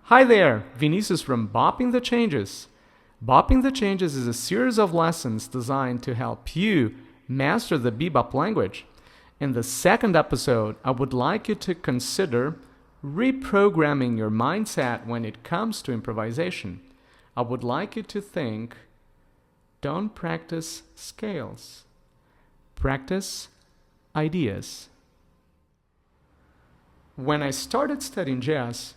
Hi there, Vinicius from Bopping the Changes. Bopping the Changes is a series of lessons designed to help you master the Bebop language. In the second episode, I would like you to consider reprogramming your mindset when it comes to improvisation. I would like you to think, don't practice scales, practice ideas. When I started studying jazz,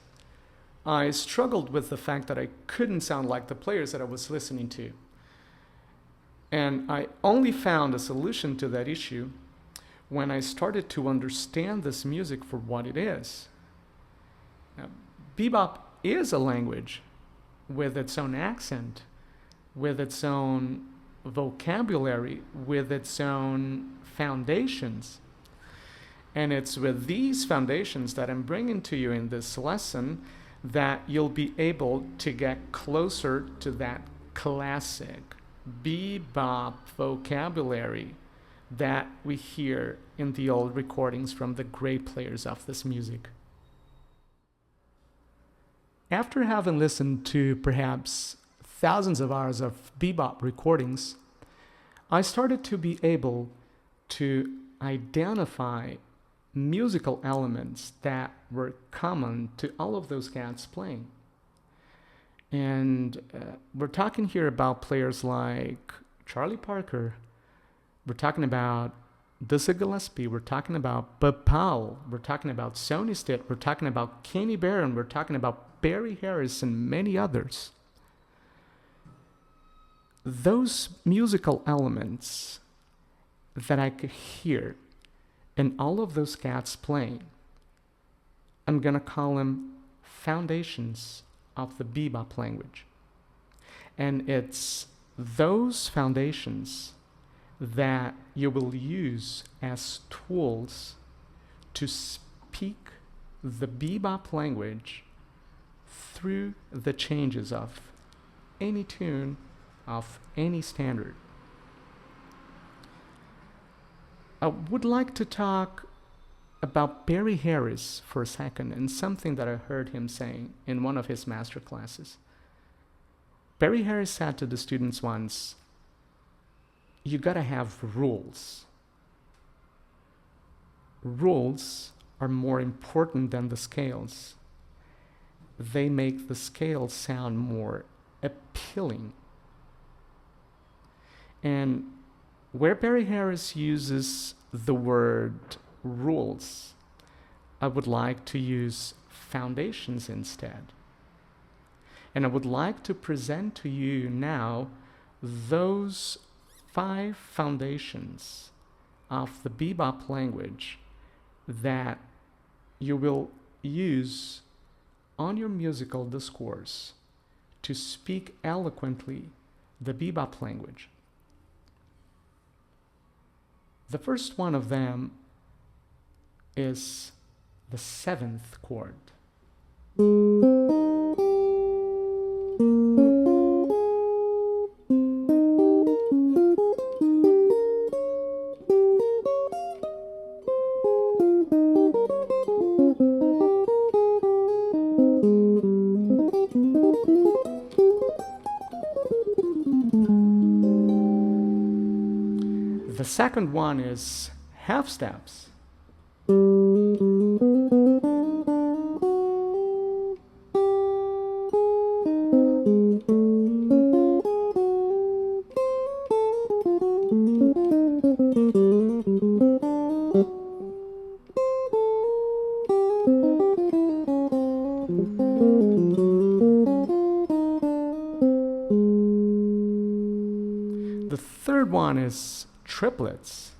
I struggled with the fact that I couldn't sound like the players that I was listening to. And I only found a solution to that issue when I started to understand this music for what it is. Now, bebop is a language with its own accent, with its own vocabulary, with its own foundations. And it's with these foundations that I'm bringing to you in this lesson that you'll be able to get closer to that classic bebop vocabulary that we hear in the old recordings from the great players of this music. After having listened to perhaps thousands of hours of bebop recordings, I started to be able to identify musical elements that were common to all of those cats playing. And we're talking here about players like Charlie Parker. We're talking about Dizzy Gillespie. We're talking about Bud Powell. We're talking about Sonny Stitt. We're talking about Kenny Barron. We're talking about Barry Harris and many others. Those musical elements that I could hear and all of those cats playing, I'm going to call them foundations of the bebop language. And it's those foundations that you will use as tools to speak the bebop language through the changes of any tune, of any standard. I would like to talk about Barry Harris for a second and something that I heard him saying in one of his master classes. Barry Harris said to the students once, you gotta have rules. Rules are more important than the scales. They make the scales sound more appealing. And where Barry Harris uses the word rules, I would like to use foundations instead. And I would like to present to you now those 5 foundations of the bebop language that you will use on your musical discourse to speak eloquently the bebop language. The first one of them is the 7th chord. The second one is half steps. The third one is triplets.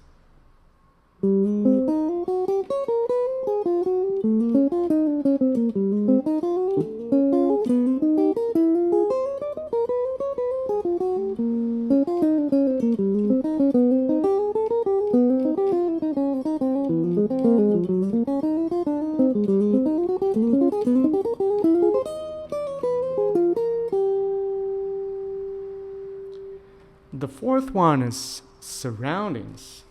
The fourth one is surroundings.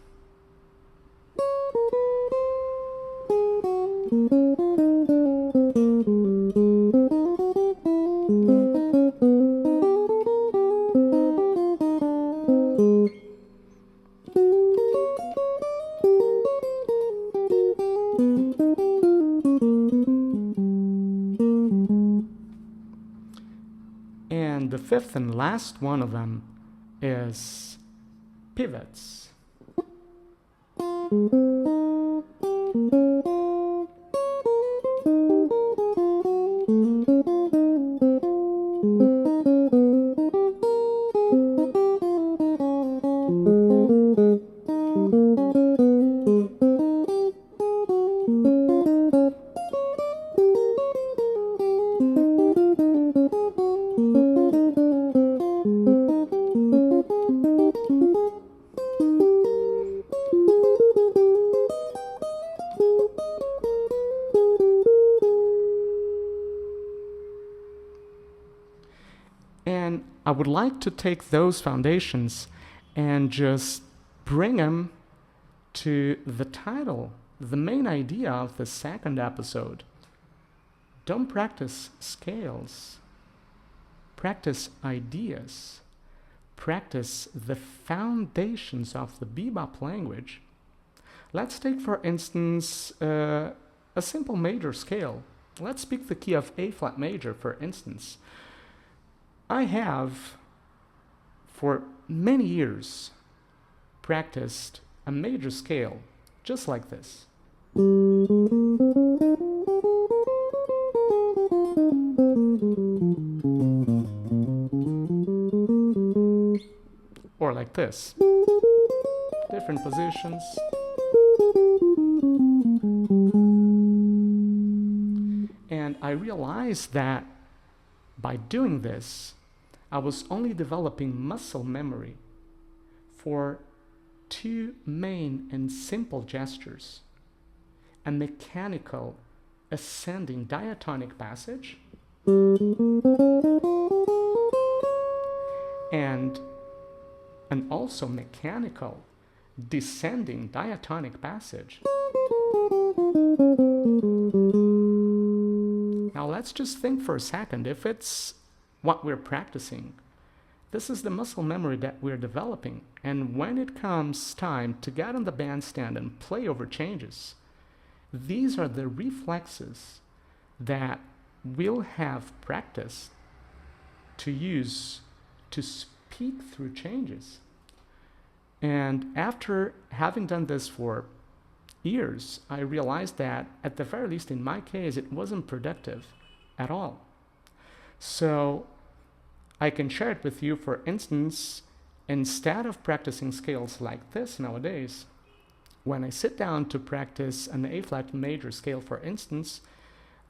fifth and last one of them is pivots. And I would like to take those foundations and just bring them to the title, the main idea of the second episode. Don't practice scales. Practice ideas. Practice the foundations of the bebop language. Let's take, for instance, a simple major scale. Let's pick the key of A flat major, for instance. I have, for many years, practiced a major scale just like this. Or like this. Different positions. And I realized that by doing this, I was only developing muscle memory for two main and simple gestures: a mechanical ascending diatonic passage and an also mechanical descending diatonic passage. Now let's just think for a second. If it's what we're practicing, this is the muscle memory that we're developing. And when it comes time to get on the bandstand and play over changes, these are the reflexes that we'll have practiced to use to speak through changes. And after having done this for years, I realized that, at the very least in my case, it wasn't productive at all. So I can share it with you. For instance, instead of practicing scales like this nowadays, when I sit down to practice an A flat major scale, for instance,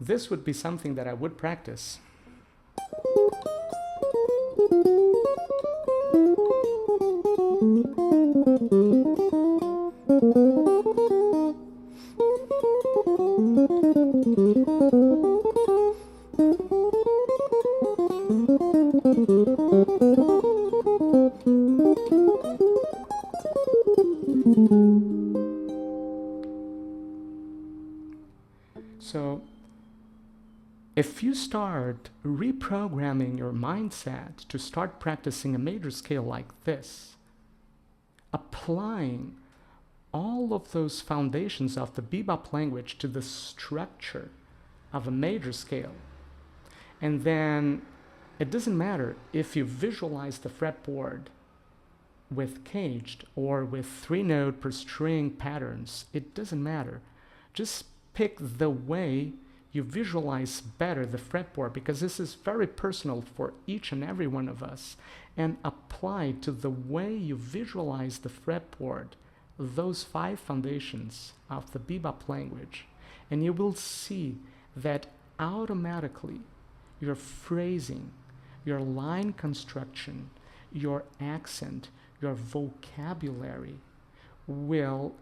this would be something that I would practice. So, if you start reprogramming your mindset to start practicing a major scale like this, applying all of those foundations of the bebop language to the structure of a major scale, and then it doesn't matter if you visualize the fretboard with caged or with 3-note per string patterns, it doesn't matter. Just pick the way you visualize better the fretboard, because this is very personal for each and every one of us, and apply to the way you visualize the fretboard those 5 foundations of the bebop language, and you will see that automatically your phrasing, your line construction, your accent, your vocabulary will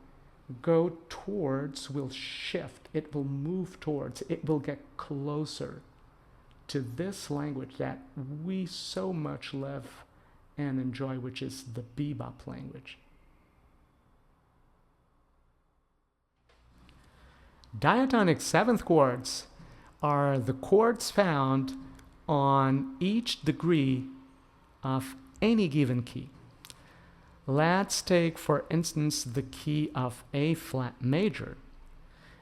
go towards, will shift, it will move towards, it will get closer to this language that we so much love and enjoy, which is the bebop language. Diatonic 7th chords are the chords found on each degree of any given key. Let's take, for instance, the key of A flat major.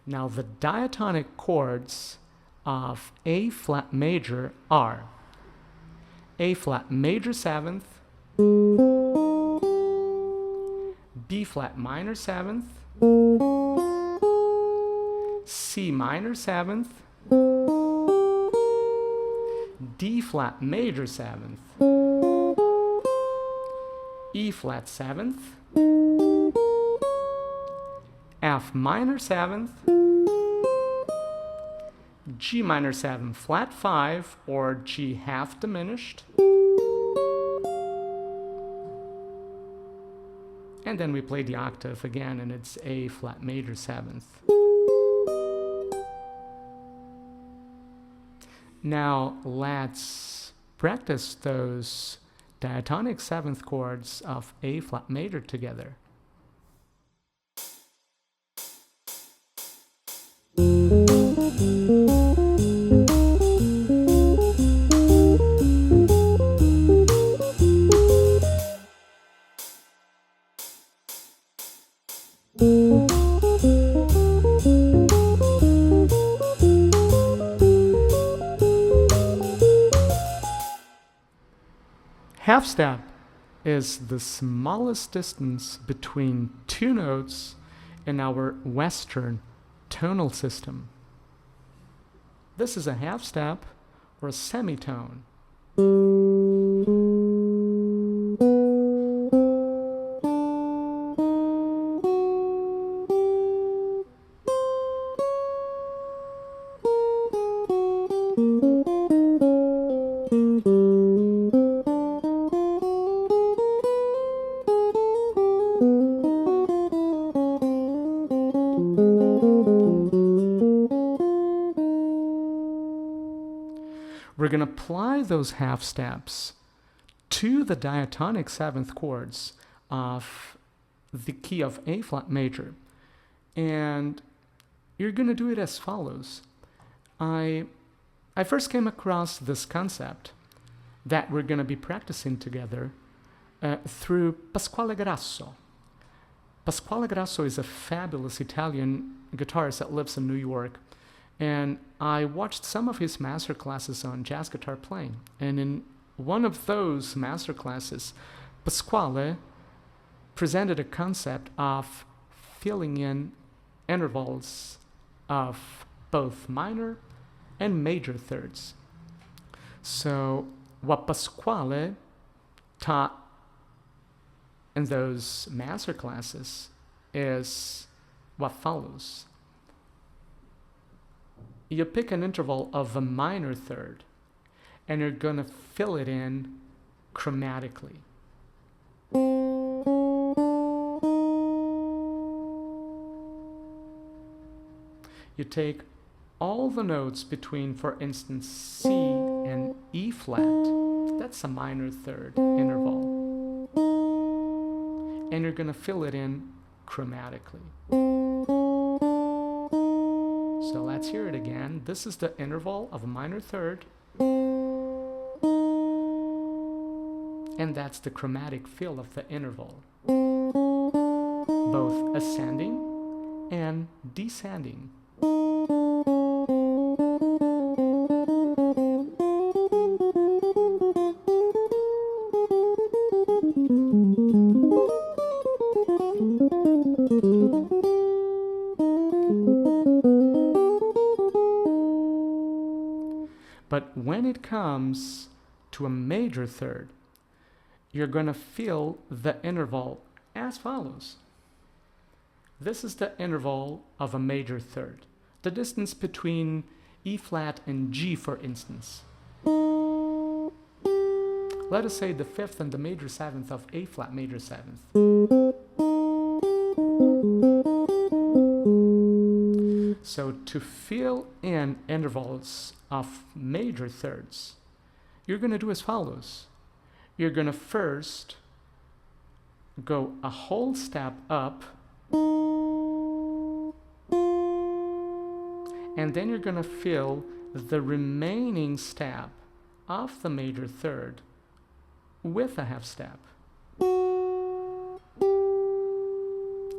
Now, the diatonic chords of A flat major are A flat major 7th, B flat minor 7th, C minor 7th, D flat major 7th, E flat 7th, F minor 7th, G minor 7 flat 5 or G half diminished, and then we play the octave again and it's A flat major 7th. Now let's practice those diatonic 7th chords of A flat major together. Half step is the smallest distance between two notes in our Western tonal system. This is a half step or a semitone. We're going to apply those half steps to the diatonic 7th chords of the key of A flat major. And you're going to do it as follows. I first came across this concept that we're going to be practicing together through Pasquale Grasso. Pasquale Grasso is a fabulous Italian guitarist that lives in New York. And I watched some of his master classes on jazz guitar playing. And in one of those master classes, Pasquale presented a concept of filling in intervals of both minor and major thirds. So what Pasquale taught in those master classes is what follows. You pick an interval of a minor third and you're going to fill it in chromatically. You take all the notes between, for instance, C and E flat, that's a minor third interval, and you're going to fill it in chromatically. So let's hear it again. This is the interval of a minor third, and that's the chromatic fill of the interval, both ascending and descending. But when it comes to a major third, you're going to feel the interval as follows. This is the interval of a major third, the distance between E flat and G, for instance. Let us say the 5th and the major 7th of A flat major 7th. So to fill in intervals of major thirds, you're going to do as follows. You're going to first go a whole step up, and then you're going to fill the remaining step of the major third with a half step.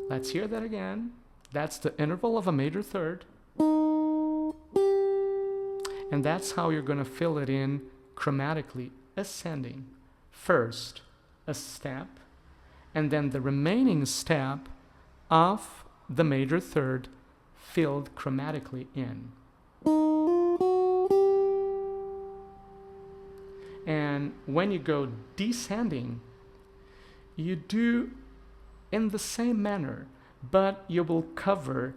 Let's hear that again. That's the interval of a major third. And that's how you're going to fill it in chromatically ascending. First a step, and then the remaining step of the major third filled chromatically in. And when you go descending, you do in the same manner, but you will cover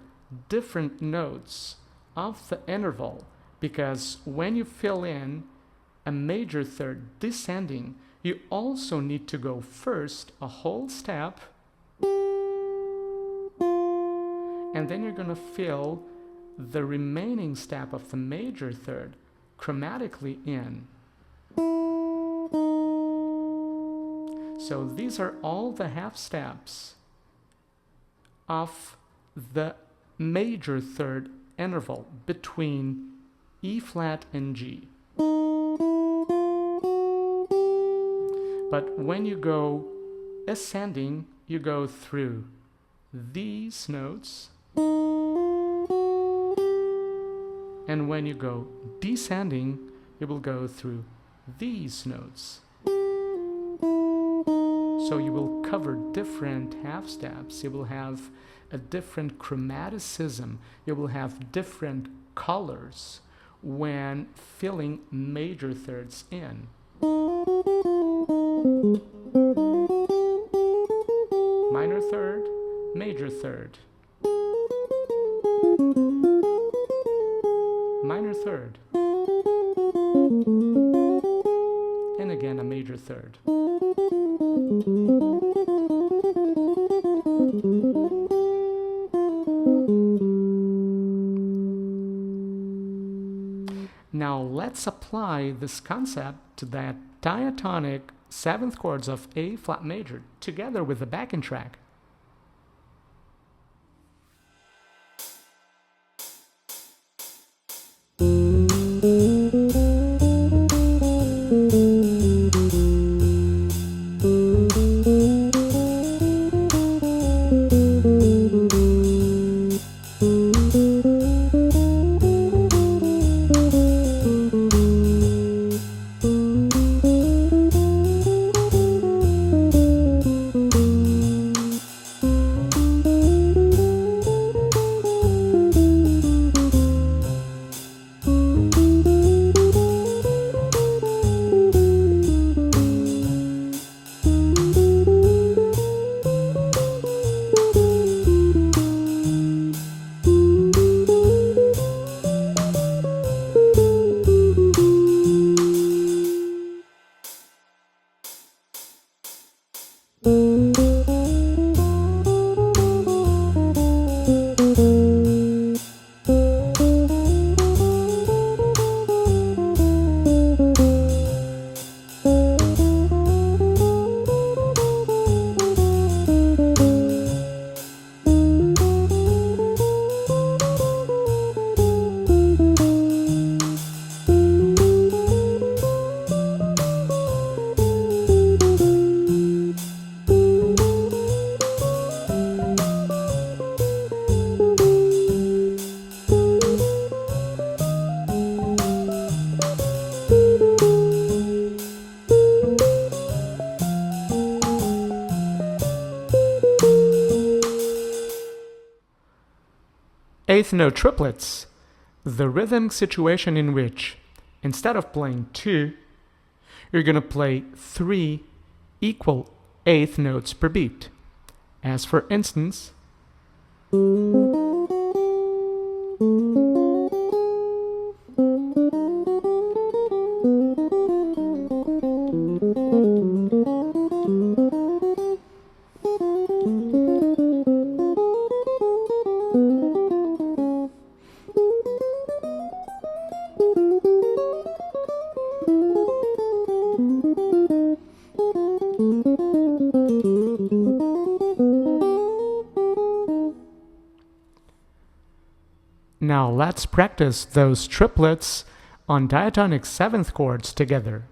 different notes of the interval, because when you fill in a major third descending, you also need to go first a whole step, and then you're going to fill the remaining step of the major third chromatically in. So these are all the half steps of the major third interval between E flat and G. But when you go ascending, you go through these notes, and when you go descending, you will go through these notes. So you will cover different half steps, you will have a different chromaticism, you will have different colors when filling major thirds in. Minor third, major third. Minor third. And again a major third. Now let's apply this concept to that diatonic seventh chords of A flat major together with the backing track. Eighth note triplets, the rhythmic situation in which instead of playing 2, you're going to play 3 equal eighth notes per beat. As for instance, now let's practice those triplets on diatonic seventh chords together.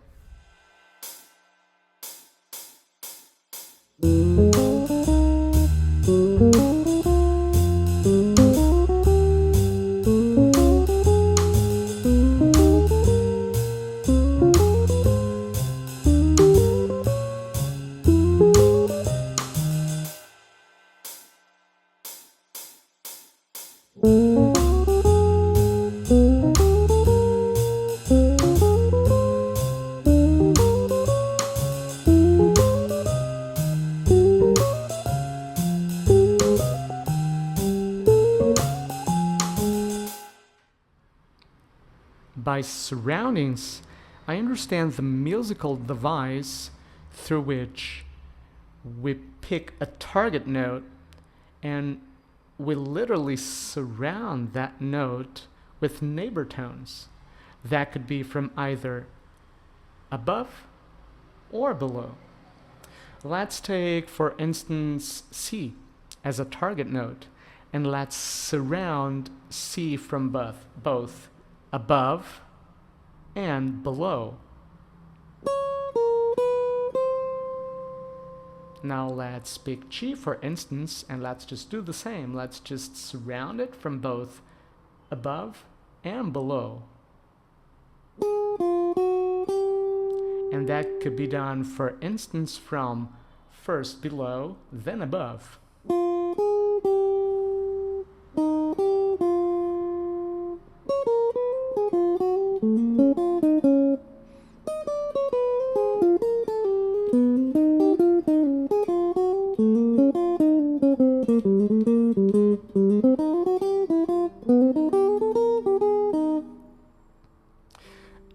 by surroundings, I understand the musical device through which we pick a target note and we literally surround that note with neighbor tones that could be from either above or below. Let's take, for instance, C as a target note, and let's surround C from both above and below. Now let's pick G, for instance, and let's just do the same. Let's just surround it from both above and below. And that could be done, for instance, from first below, then above.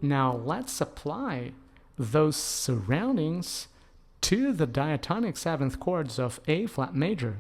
Now let's apply those surroundings to the diatonic seventh chords of A flat major.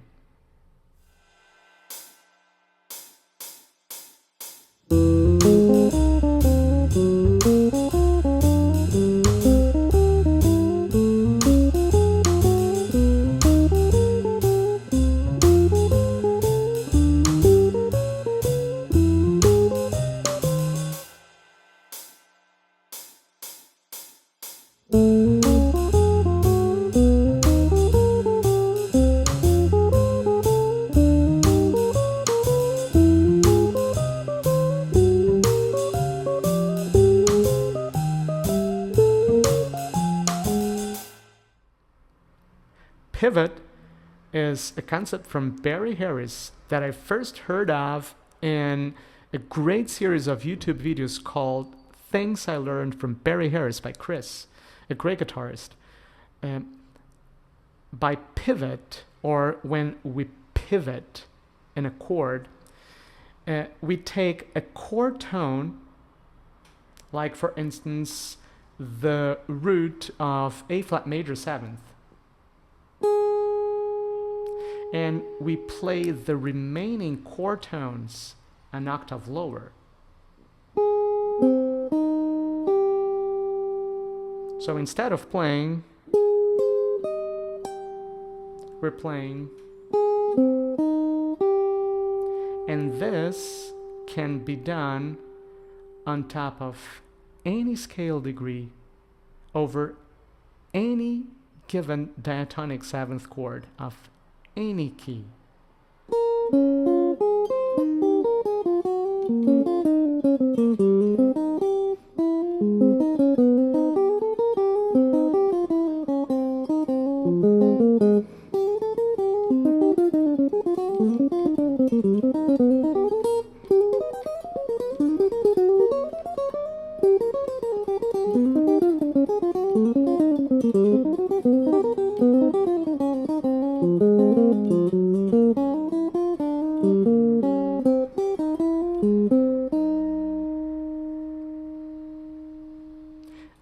Pivot is a concept from Barry Harris that I first heard of in a great series of YouTube videos called Things I Learned from Barry Harris by Chris, a great guitarist. By pivot, or when we pivot in a chord, we take a chord tone, like for instance the root of A flat major seventh, and we play the remaining chord tones an octave lower. So instead of playing, we're playing, and this can be done on top of any scale degree over any given diatonic seventh chord of any key.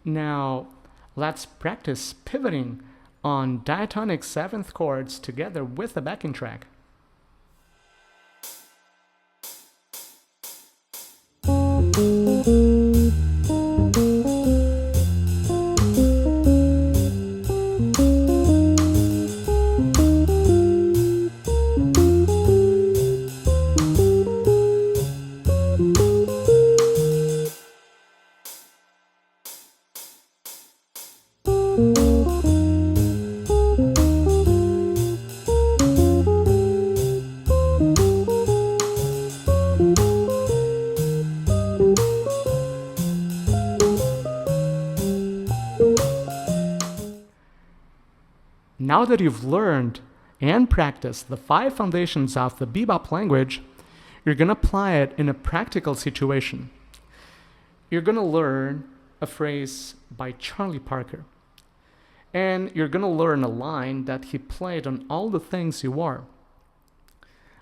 Now, let's practice pivoting on diatonic seventh chords together with the backing track. Now that you've learned and practiced the 5 foundations of the bebop language, you're going to apply it in a practical situation. You're going to learn a phrase by Charlie Parker. And you're going to learn a line that he played on All the Things You Are.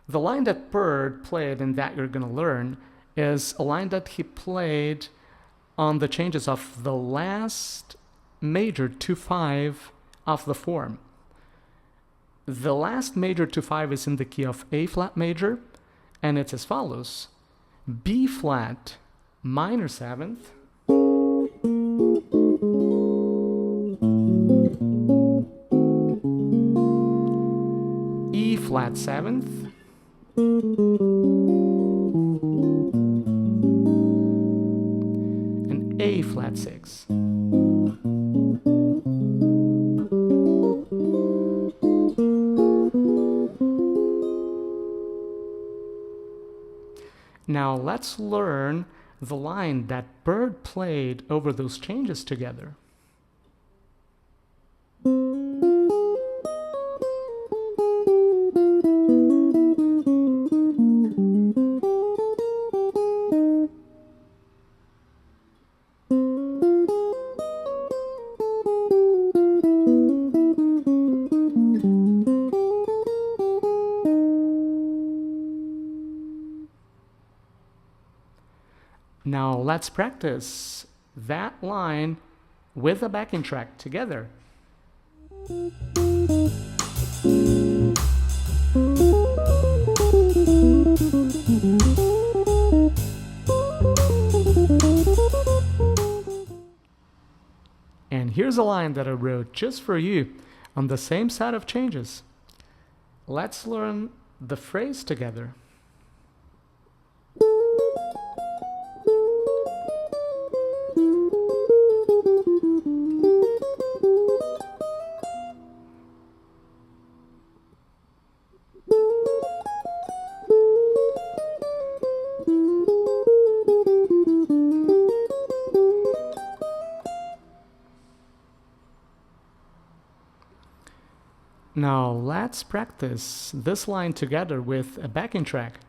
The line that Bird played and that you're going to learn is a line that he played on the changes of the last major to 5 of the form. The last major to 5 is in the key of A flat major, and it's as follows: B flat minor 7th, E flat 7th, and A flat 6. Now let's learn the line that Bird played over those changes together. Now let's practice that line with a backing track together. And here's a line that I wrote just for you on the same set of changes. Let's learn the phrase together. Now let's practice this line together with a backing track.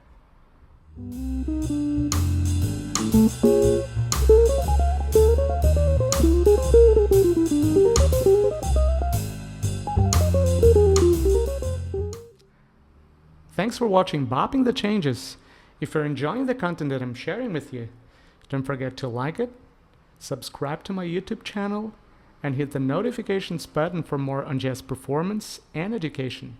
Thanks for watching Bopping the Changes. If you're enjoying the content that I'm sharing with you, don't forget to like it, subscribe to my YouTube channel, and hit the notifications button for more on jazz performance and education.